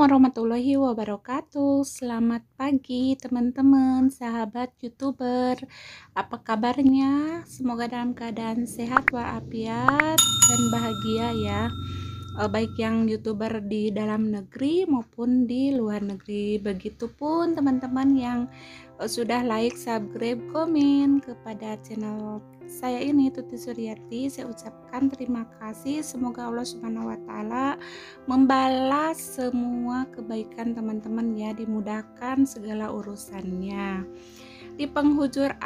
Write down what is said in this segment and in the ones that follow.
warahmatullahi wabarakatuh. Selamat pagi teman-teman, sahabat YouTuber. Apa kabarnya? Semoga dalam keadaan sehat walafiat dan bahagia ya. Baik yang YouTuber di dalam negeri maupun di luar negeri. Begitupun teman-teman yang sudah like, subscribe, komen kepada channel saya ini, Tuti Suryati. Saya ucapkan terima kasih. Semoga Allah Subhanahu wa taala membalas semua kebaikan teman-teman ya, dimudahkan segala urusannya. Di penghujung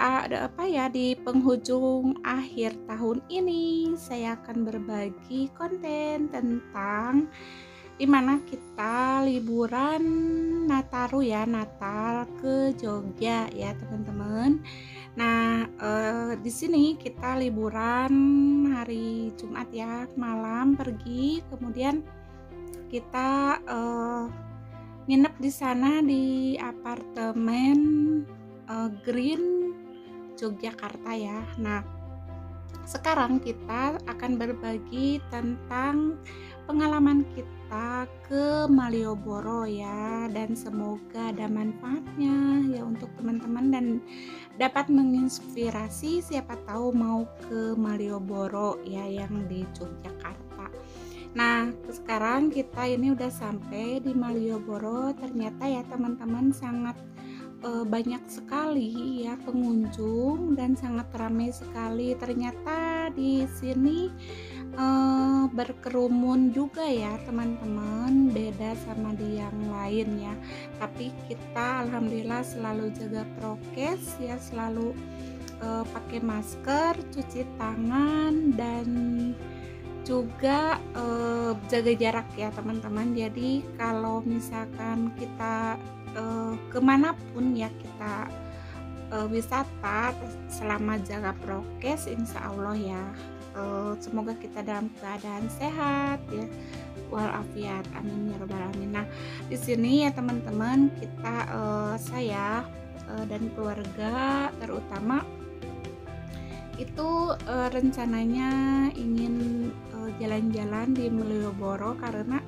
akhir tahun ini saya akan berbagi konten tentang dimana kita liburan Nataru ya, Natal ke Jogja ya teman-teman. Nah, di sini kita liburan hari Jumat ya, malam pergi, kemudian kita nginep di sana di apartemen Green Yogyakarta ya. Nah, sekarang kita akan berbagi tentang pengalaman kita ke Malioboro ya, dan semoga ada manfaatnya ya untuk teman-teman dan dapat menginspirasi siapa tahu mau ke Malioboro ya yang di Yogyakarta. Nah, sekarang kita ini udah sampai di Malioboro. Ternyata ya teman-teman sangat banyak sekali ya pengunjung dan sangat ramai sekali. Ternyata di sini berkerumun juga ya teman-teman, beda sama di yang lain ya. Tapi kita alhamdulillah selalu jaga prokes ya, selalu pakai masker, cuci tangan, dan juga jaga jarak ya teman-teman. Jadi kalau misalkan kita kemanapun ya kita wisata, selama jaga prokes insya Allah ya, semoga kita dalam keadaan sehat ya walafiat, amin ya rabbal alamin. Nah, di sini ya teman-teman kita saya dan keluarga terutama itu rencananya ingin jalan-jalan di Malioboro karena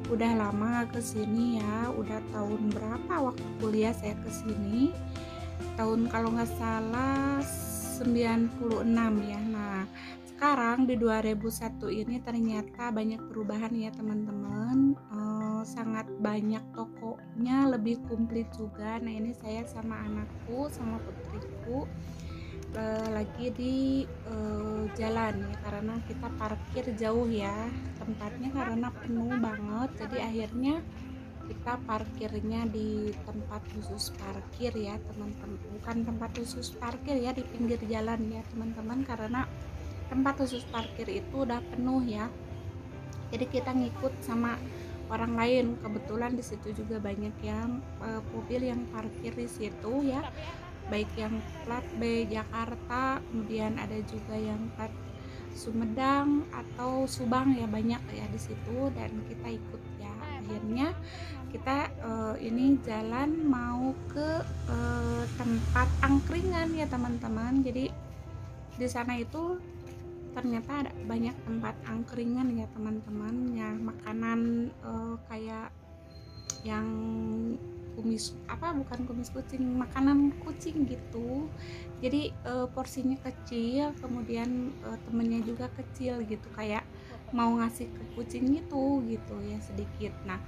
udah lama kesini ya, udah tahun berapa waktu kuliah saya kesini, tahun kalau nggak salah 96 ya. Nah, sekarang di 2001 ini ternyata banyak perubahan ya teman-teman, sangat banyak tokonya, lebih komplit juga. Nah, ini saya sama anakku sama putriku lagi di jalan ya, karena kita parkir jauh ya tempatnya karena penuh banget, jadi akhirnya kita parkirnya di tempat khusus parkir ya teman-teman, bukan tempat khusus parkir ya, di pinggir jalan ya teman-teman, karena tempat khusus parkir itu udah penuh ya, jadi kita ngikut sama orang lain. Kebetulan di situ juga banyak yang mobil yang parkir di situ ya, baik yang plat B Jakarta, kemudian ada juga yang plat Sumedang atau Subang ya, banyak ya di situ, dan kita ikut ya. Akhirnya kita ini jalan mau ke tempat angkringan ya teman-teman. Jadi di sana itu ternyata ada banyak tempat angkringan ya teman-teman ya, makanan kayak yang bukan kumis kucing, makanan kucing gitu. Jadi porsinya kecil, kemudian temennya juga kecil gitu, kayak mau ngasih ke kucing gitu ya sedikit. Nah,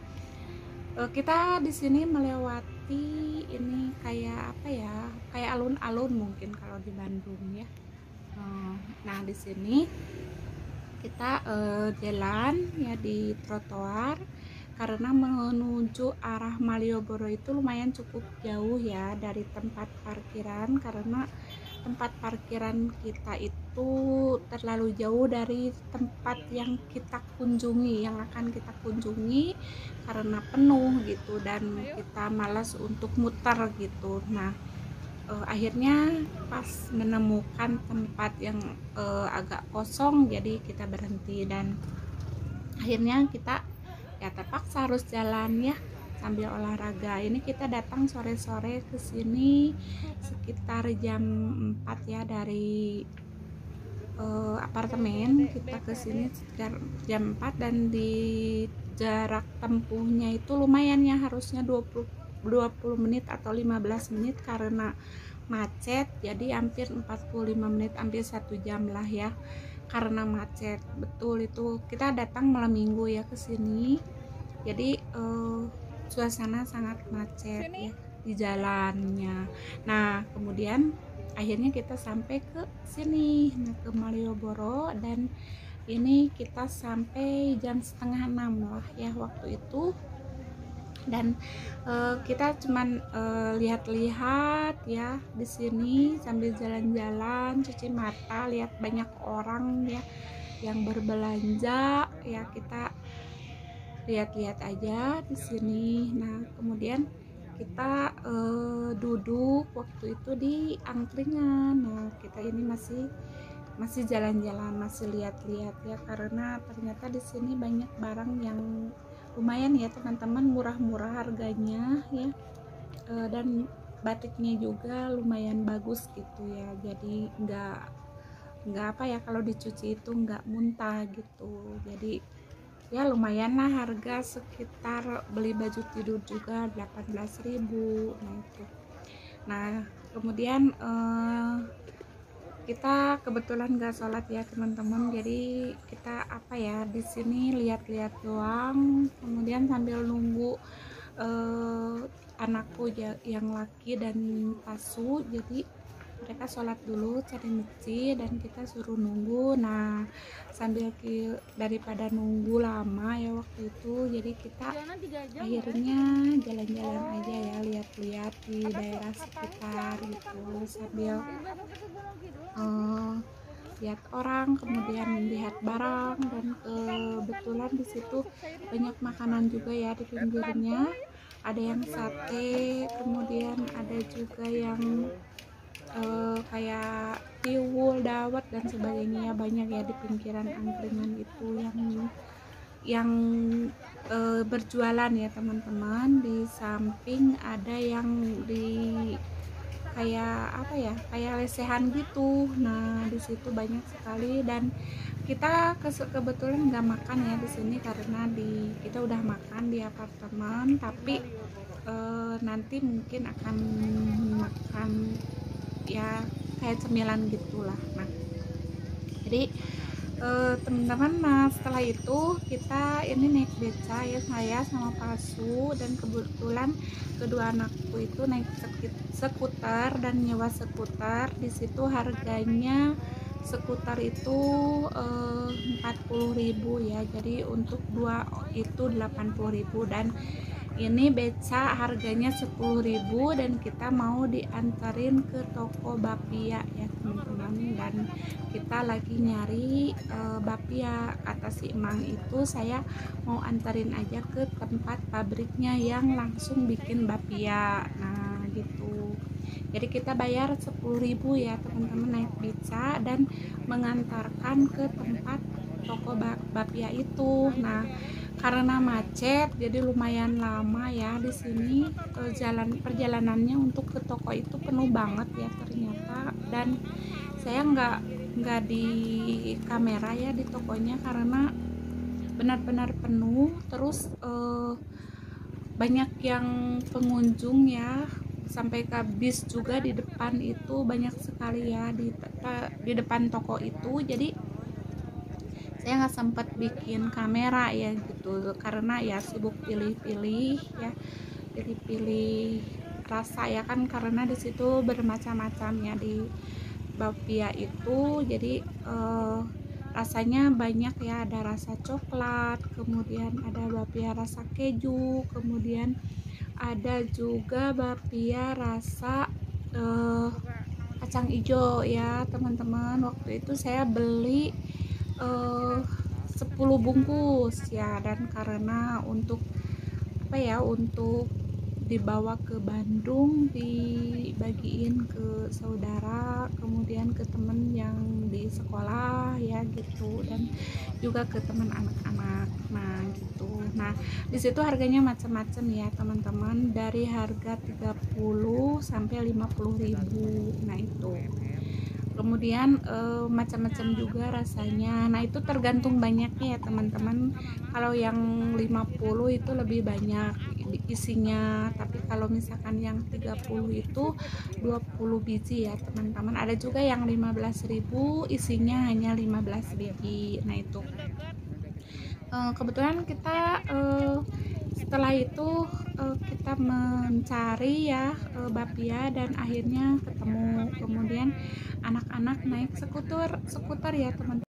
kita di sini melewati ini kayak apa ya, kayak alun-alun mungkin kalau di Bandung ya. Nah, di sini kita jalan ya di trotoar karena menuju arah Malioboro itu lumayan cukup jauh ya dari tempat parkiran, karena tempat parkiran kita itu terlalu jauh dari tempat yang kita kunjungi, yang akan kita kunjungi, karena penuh gitu dan kita malas untuk muter gitu. Nah, akhirnya pas menemukan tempat yang agak kosong, jadi kita berhenti dan akhirnya kita ya terpaksa harus jalan ya sambil olahraga. Ini kita datang sore-sore ke sini sekitar jam 4 ya dari apartemen. Kita ke sini sekitar jam 4 dan di jarak tempuhnya itu lumayan ya, harusnya 20 menit atau 15 menit karena macet, jadi hampir 45 menit, hampir 1 jam lah ya karena macet. Betul, itu kita datang malam minggu ya ke sini, jadi suasana sangat macet ya di jalannya. Nah kemudian akhirnya kita sampai ke sini, nah ke Malioboro, dan ini kita sampai jam setengah 6 lah ya waktu itu. Dan kita cuman lihat-lihat ya di sini sambil jalan-jalan, cuci mata, lihat banyak orang ya yang berbelanja ya, kita lihat-lihat aja di sini. Nah kemudian kita duduk waktu itu di angkringan. Nah kita ini masih jalan-jalan, masih lihat-lihat ya, karena ternyata di sini banyak barang yang lumayan ya teman-teman, murah-murah harganya ya. Dan batiknya juga lumayan bagus gitu ya, jadi nggak apa ya, kalau dicuci itu nggak muntah gitu. Jadi ya lumayan lah harga, sekitar beli baju tidur juga 18.000. Nah itu, nah kemudian kita kebetulan gak sholat ya teman-teman, jadi kita apa ya di sini lihat-lihat doang, kemudian sambil nunggu anakku yang laki dan pasu, jadi mereka sholat dulu cari masjid dan kita suruh nunggu. Nah sambil daripada nunggu lama ya waktu itu, jadi kita akhirnya jalan-jalan aja ya, lihat-lihat di daerah sekitar gitu, sambil lihat orang, kemudian lihat barang. Dan kebetulan di situ banyak makanan juga ya di pinggirnya, ada yang sate, kemudian ada juga yang kayak tiwul, dawet dan sebagainya, banyak ya di pinggiran angkringan itu yang berjualan ya teman-teman. Di samping ada yang di kayak apa ya, kayak lesehan gitu. Nah di situ banyak sekali, dan kita kebetulan nggak makan ya di sini karena kita udah makan di apartemen, tapi nanti mungkin akan makan ya kayak cemilan gitulah. Nah jadi teman-teman, nah setelah itu kita ini naik beca ya, saya sama pasu, dan kebetulan kedua anakku itu naik skuter dan nyewa skuter. Di situ harganya skuter itu 40.000 ya, jadi untuk dua itu 80.000, dan ini beca harganya 10.000, dan kita mau diantarin ke toko bapia ya teman-teman. Dan kita lagi nyari bapia, kata si emang itu saya mau antarin aja ke tempat pabriknya yang langsung bikin bapia. Nah gitu, jadi kita bayar 10.000 ya teman-teman naik beca dan mengantarkan ke tempat toko bapia itu. Nah karena macet jadi lumayan lama ya di sini. Perjalanannya untuk ke toko itu penuh banget ya ternyata, dan saya nggak di kamera ya di tokonya karena benar-benar penuh. Terus banyak yang pengunjung ya, sampai ke bis juga di depan itu banyak sekali ya di depan toko itu. Jadi saya nggak sempat bikin kamera ya gitu, karena ya sibuk pilih-pilih ya, jadi pilih rasa ya kan, karena di situ bermacam-macam ya di bapia itu. Jadi rasanya banyak ya, ada rasa coklat, kemudian ada bapia rasa keju, kemudian ada juga bapia rasa kacang hijau ya teman-teman. Waktu itu saya beli 10 bungkus ya, dan karena untuk apa ya, untuk dibawa ke Bandung, dibagiin ke saudara, kemudian ke temen yang di sekolah ya gitu, dan juga ke teman anak-anak. Nah gitu. Nah disitu harganya macam-macam ya teman-teman, dari harga 30 sampai 50.000. Nah itu kemudian macam-macam juga rasanya. Nah itu tergantung banyaknya ya teman-teman. Kalau yang 50 itu lebih banyak isinya, tapi kalau misalkan yang 30 itu 20 biji ya teman-teman. Ada juga yang 15.000 isinya hanya 15 biji. Nah itu kebetulan kita setelah itu kita mencari ya bapia dan akhirnya ketemu. Kemudian anak-anak naik skuter skuter ya teman-teman.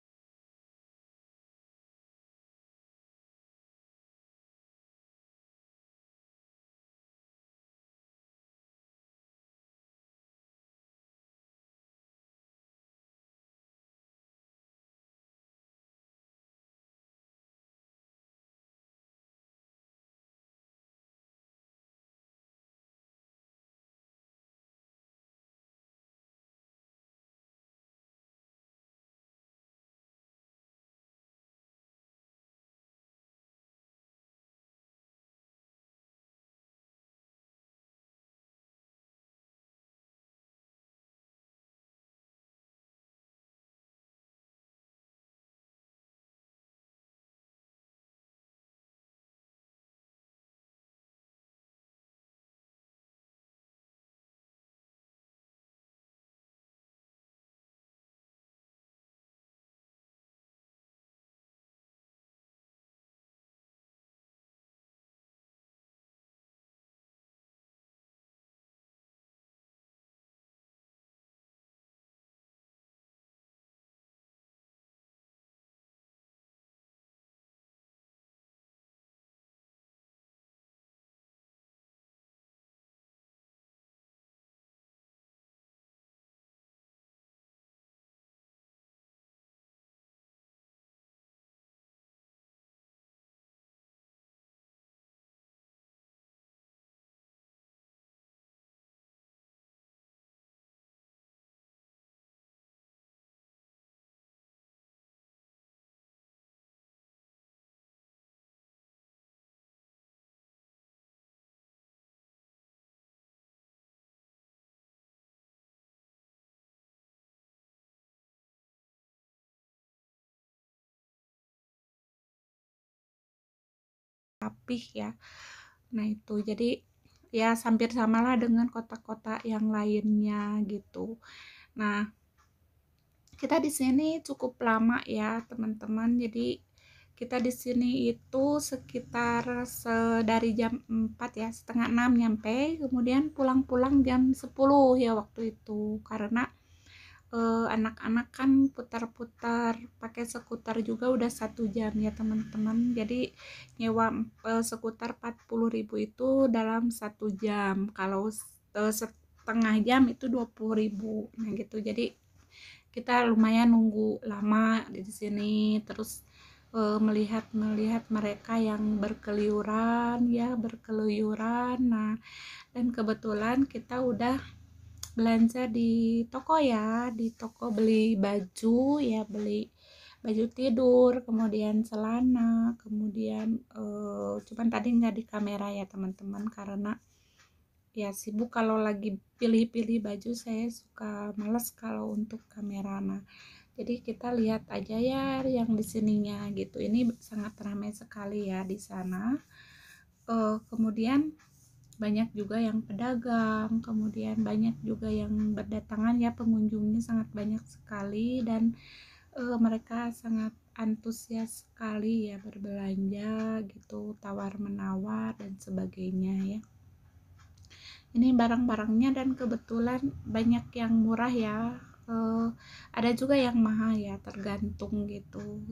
Rapih ya. Nah itu jadi ya hampir samalah dengan kota-kota yang lainnya gitu. Nah kita di sini cukup lama ya teman-teman. Jadi kita di sini itu sekitar dari jam 4 ya, setengah 6 nyampe, kemudian pulang-pulang jam 10 ya waktu itu. Karena anak-anak kan putar-putar pakai skuter juga udah 1 jam ya teman-teman. Jadi nyewa skuter 40.000 itu dalam 1 jam. Kalau setengah jam itu 20.000. Nah gitu. Jadi kita lumayan nunggu lama di sini, terus melihat mereka yang berkeluyuran. Nah dan kebetulan kita udah belanja di toko ya, di toko beli baju ya, beli baju tidur, kemudian celana, kemudian cuman tadi nggak di kamera ya teman-teman karena ya sibuk. Kalau lagi pilih-pilih baju saya suka males kalau untuk kamera. Nah jadi kita lihat aja ya yang di sininya gitu. Ini sangat ramai sekali ya di sana. Kemudian banyak juga yang pedagang, kemudian banyak juga yang berdatangan ya, pengunjungnya sangat banyak sekali. Dan mereka sangat antusias sekali ya berbelanja gitu, tawar menawar dan sebagainya ya. Ini barang-barangnya dan kebetulan banyak yang murah ya, ada juga yang mahal ya, tergantung gitu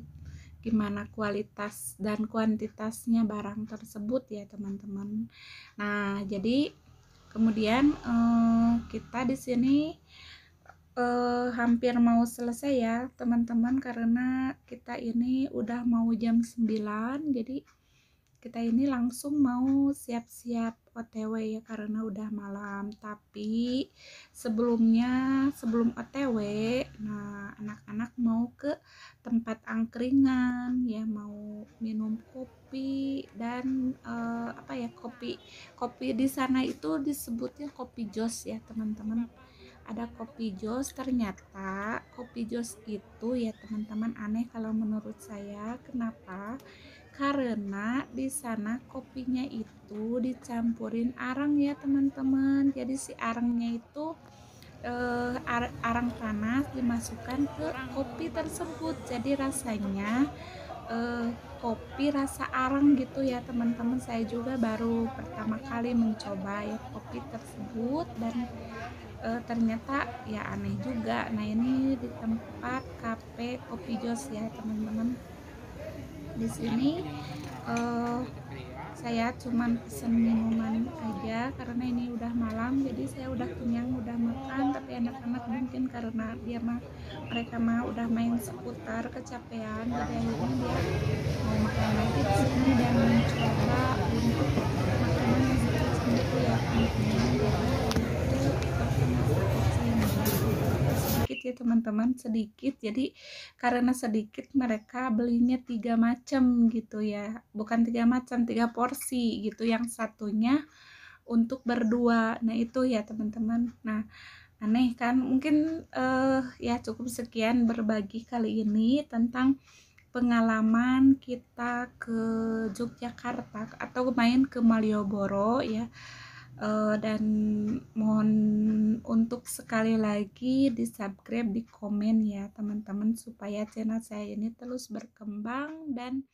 gimana kualitas dan kuantitasnya barang tersebut ya teman-teman. Nah jadi kemudian kita di sini hampir mau selesai ya teman-teman, karena kita ini udah mau jam 9. Jadi kita ini langsung mau siap-siap OTW ya karena udah malam. Tapi sebelum OTW, nah anak-anak mau ke tempat angkringan ya, mau minum kopi dan kopi di sana itu disebutnya kopi jos ya teman-teman. ada kopi jos. Ternyata kopi jos itu ya teman-teman aneh kalau menurut saya. Kenapa? Karena di sana kopinya itu dicampurin arang ya teman-teman. Jadi si arangnya itu arang panas dimasukkan ke kopi tersebut. Jadi rasanya kopi rasa arang gitu ya teman-teman. Saya juga baru pertama kali mencoba ya kopi tersebut, dan ternyata ya aneh juga. Nah, ini di tempat kafe Kopi Jos ya teman-teman. Di sini eh, saya cuman pesen minuman aja karena ini udah malam, jadi saya udah kenyang, udah makan. Tapi anak-anak mungkin karena mereka mah udah main seputar kecapean, jadi akhirnya dia mau makan lagi di sini dan mencoba untuk makanan nasi kucing itu ya teman-teman. Jadi makan nasi kucing sedikit ya teman-teman, sedikit. Jadi karena sedikit mereka belinya 3 macam gitu ya, bukan 3 macam, 3 porsi gitu, yang satunya untuk berdua. Nah itu ya teman-teman. Nah aneh kan, mungkin ya cukup sekian berbagi kali ini tentang pengalaman kita ke Yogyakarta atau main ke Malioboro ya. Dan mohon untuk sekali lagi di subscribe, di komen ya teman-teman, supaya channel saya ini terus berkembang dan